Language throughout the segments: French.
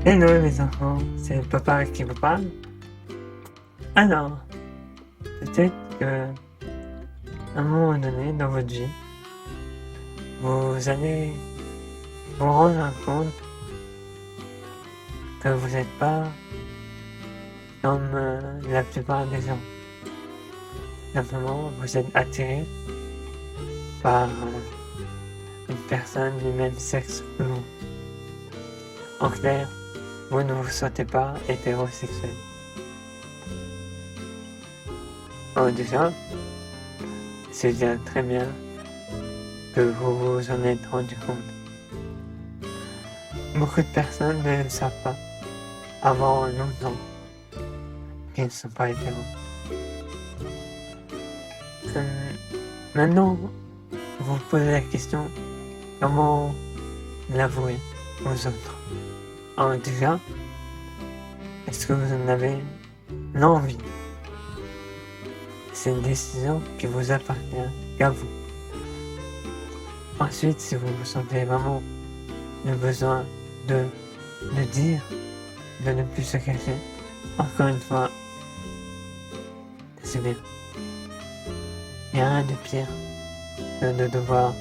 Hello les enfants, c'est le papa qui vous parle. Alors, peut-être que à un moment donné dans votre vie, vous allez vous rendre compte que vous n'êtes pas comme la plupart des gens. Simplement, vous êtes attiré par une personne du même sexe que vous. En clair, vous ne vous sentez pas hétérosexuel. Oh, déjà, c'est déjà très bien que vous vous en êtes rendu compte. Beaucoup de personnes ne le savent pas avant longtemps qu'ils ne sont pas hétéros. Maintenant, vous vous posez la question, comment l'avouer aux autres? Alors déjà, est-ce que vous en avez l'envie? C'est une décision qui vous appartient qu'à vous. Ensuite, si vous vous sentez vraiment le besoin de le dire, de ne plus se cacher, encore une fois, c'est bien. Il n'y a rien de pire que de devoir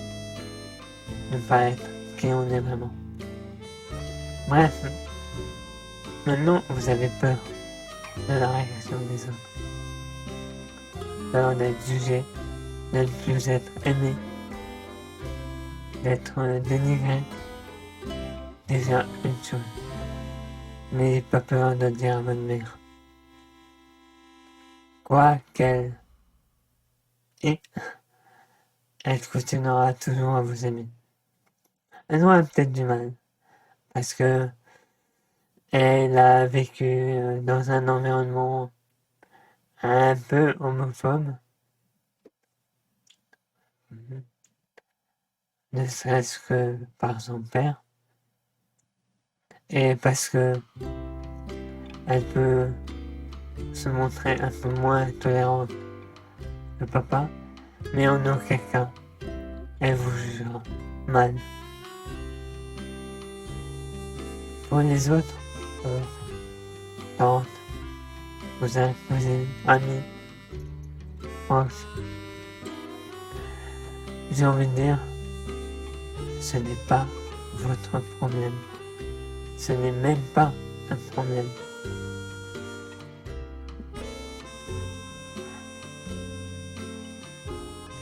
ne pas être qui on est vraiment. Bref, maintenant vous avez peur de la réaction des autres. Peur d'être jugé, de ne plus être aimé, d'être dénigré. Déjà une chose. N'ayez pas peur de dire à votre mère. Quoi qu'elle est, elle continuera toujours à vous aimer. Elle aura peut-être du mal, parce que elle a vécu dans un environnement un peu homophobe. Ne serait-ce que par son père. Et parce que elle peut se montrer un peu moins tolérante que papa, mais en aucun cas, elle vous jugera mal. Pour les autres, tantes, cousins, cousines, amis, proches, j'ai envie de dire, ce n'est pas votre problème. Ce n'est même pas un problème.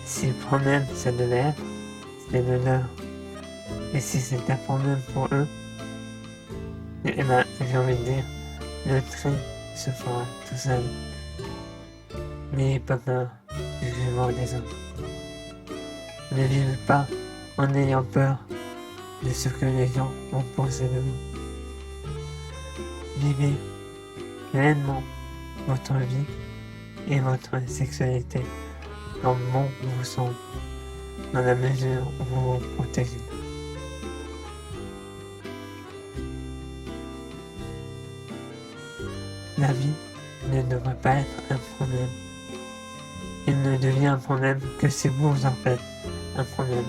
Si le problème ça devait être, c'est le leur. Et si c'est un problème pour eux, eh ben, j'ai envie de dire, le tri se fera tout seul. N'ayez pas peur du jugement des autres. Ne vivez pas en ayant peur de ce que les gens vont penser de vous. Vivez pleinement votre vie et votre sexualité comme bon vous semble, dans la mesure où vous vous protégez. La vie ne devrait pas être un problème. Il ne devient un problème que si vous en faites un problème.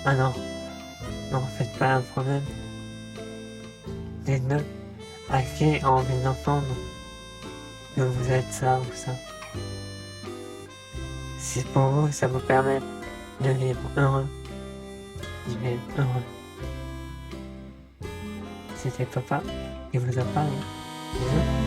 Alors, n'en faites pas un problème. Dites-le à qui a envie d'entendre que vous êtes ça ou ça. Si pour vous ça vous permet de vivre heureux, vivez heureux. C'était papa qui vous a parlé. Bisous.